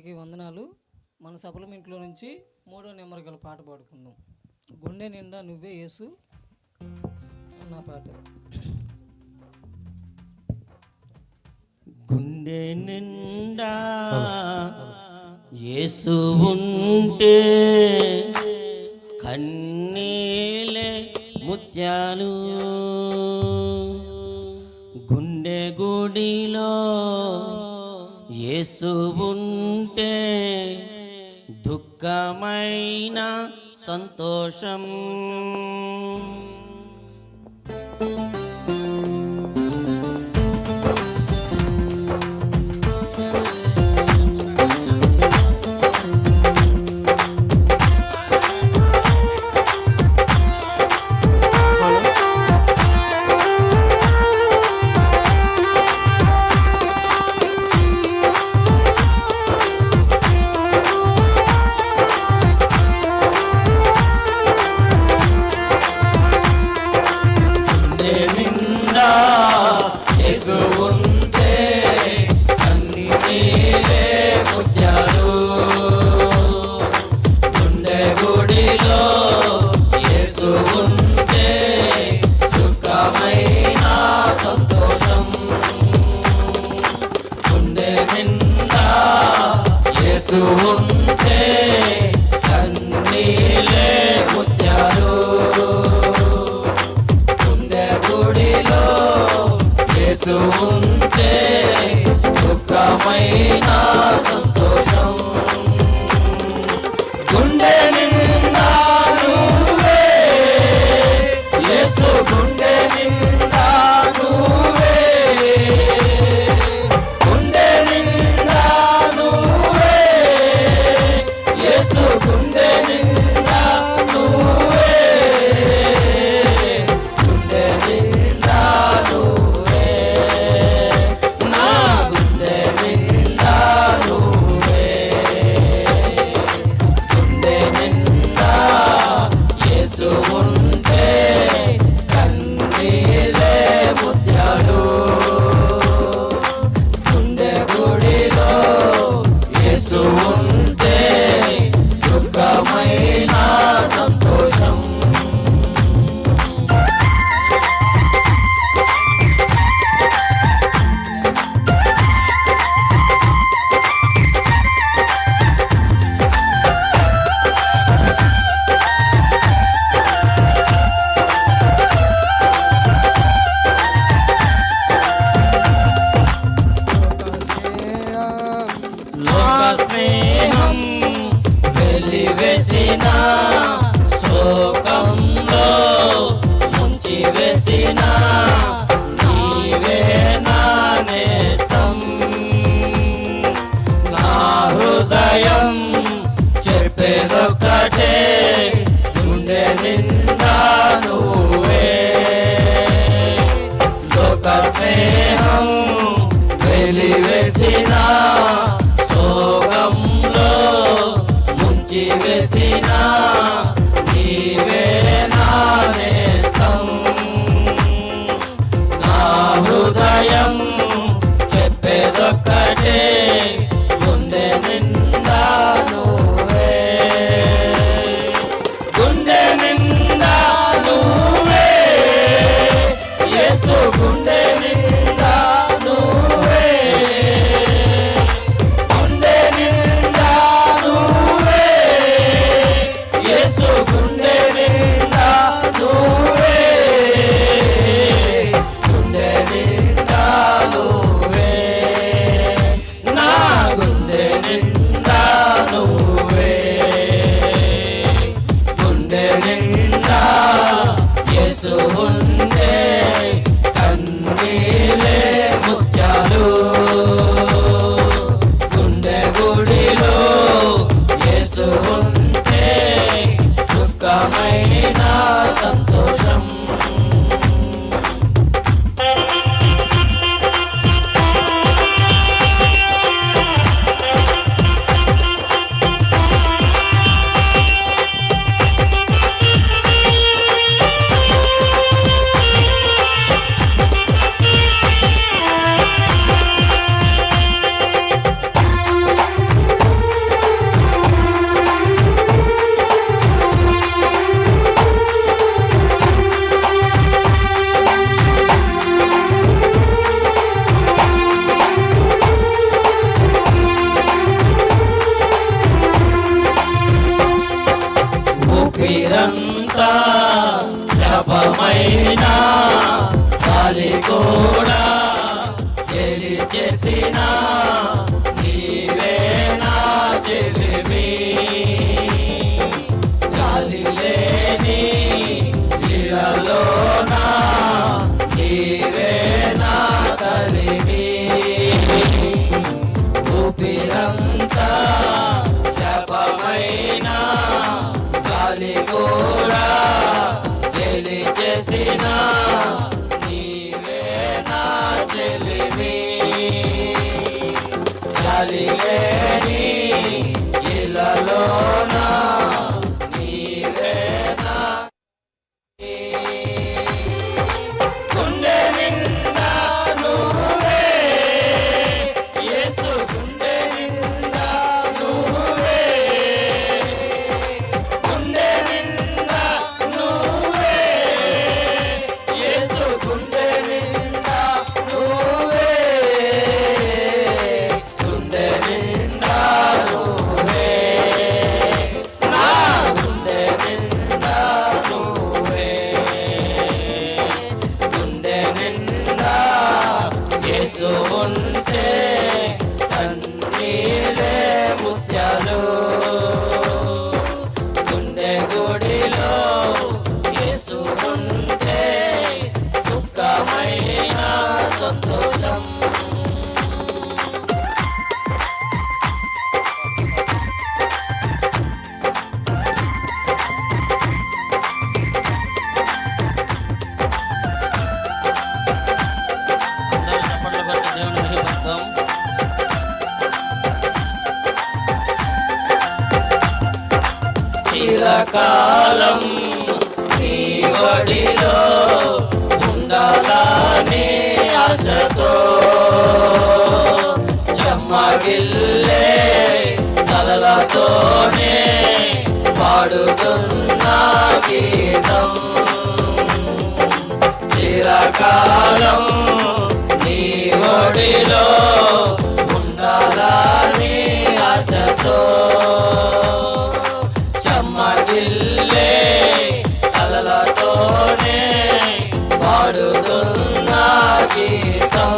అందరికీ వందనాలు. మన సప్లిమెంట్లో నుంచి 3వ నెంబర్ గల పాట పాడుకుందాం. గుండె నిండా నువ్వే యేసు అన్న పాట. గుండె నిండా యేసు ఉంటే కన్నీలే ముత్యాలు, గుండె గుడిలో యేసు ఉంటే దుఃఖమైన సంతోషం. ఉంటే కన్నీలే ముత్యాలు, గుండె గుడిలో యేసు ఉంటే దుఃఖమైన సంతోషం. గుండె నిండా నువ్వే యేసు, గుండె నిండా నువ్వే, గుండె నిండా నువ్వే యేసు, గుండె నిండా నువ్వే, గుండె నిండా నువ్వే, నా గుండె నిండా నువ్వే, గుండె నిండా యేసు ఉంటే కన్నీలే ముత్యాలు, గుండె గుడిలో యేసు ఉంటే దుఃఖమైన సంతోషం. లోక స్నేహం వెలివేసిన శోకంలో ముంచి వేసిన నీవే నా నేస్తం, నా హృదయం చెప్పేదొక్కటే, గుండె నిండా నువ్వే. లోక స్నేహం వెలివేసిన శోకంలో ముంచి వేసిన నీవే నా నేస్తం, నా హృదయం చెప్పేదొక్కటే, గుండె నిండా నువ్వే, గుండె నిండా నువ్వే యేసు, గుండె నిండా నువ్వే, గుండె నిండా నువ్వే యేసు, గుండె నిండా నువ్వే, గుండె నిండా నువ్వే, నా గుండె నిండా నువ్వే, గుండె నిండా యేసు ఉంటే కన్నీలే ముత్యాలు, గుండె గుడిలో యేసు ఉంటే దుఃఖమైన సంతోషం. కూడా గెలి చేసిన నీవే నా చెలిమి గాలి లేని ఇళ్ళలోన నీవే నా తలిమి ఊపిరంతా శాపమైన గాలి కూడా గెలి చేసిన నీవే నా చెలిమి గాలి లేని ఇళ్ళలోన నీవే నా గుండె నిండా నువ్వే యేసు గుండె నిండా నువ్వే గుండె నిండా నువ్వే యేసు గుండె నిండా నువ్వే గుండె నిండా నువ్వే నా గుండె నిండా నువ్వే గుండె నిండా యేసు ఉంటే కన్నీలే ముత్యాలు గుండె గుడిలో యేసు ఉంటే దుఃఖమైన సంతోషం అందరూ చప్పట్లు కొట్టి దేవుని మహిమపరుద్దాం. చిరకాలం నీ ఒడిలో ఉండాలని ఆశతో చెమ్మగిల్లే తలలతోనే పాడుతున్న గీతం చిరకాలం నీ ఒడిలో ఉండాలని ఆశతో చెమ్మగిల్లే అలలతోనే పాడుతున్న గీతం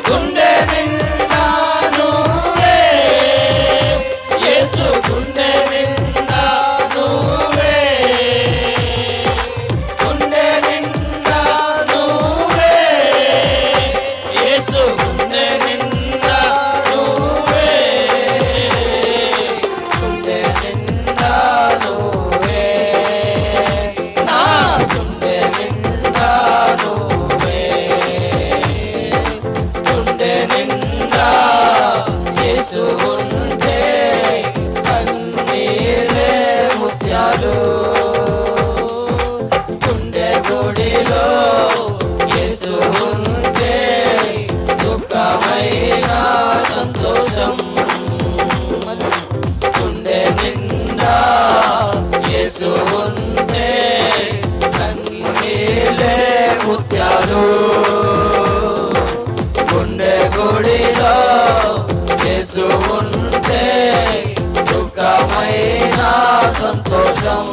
గుండె నిండా నువ్వే యేసు గుండె నిండా నువ్వే గుండె నిండా నువ్వే యేసు గుండె నిండా నువ్వే గుండె నిండా నువ్వే నా గుండె నిండా నువ్వే గుండె నిండా యేసు ఉంటే కన్నీలే ముత్యాలు గుండె గుడిలో యేసు ఉంటే దుఃఖమైన సంతోషం గుండె నిండా యేసు ఉంటే కన్నీలే ముత్యాలు గుండె గుడిలో యేసు ఉంటే దుఃఖమైన సంతోషం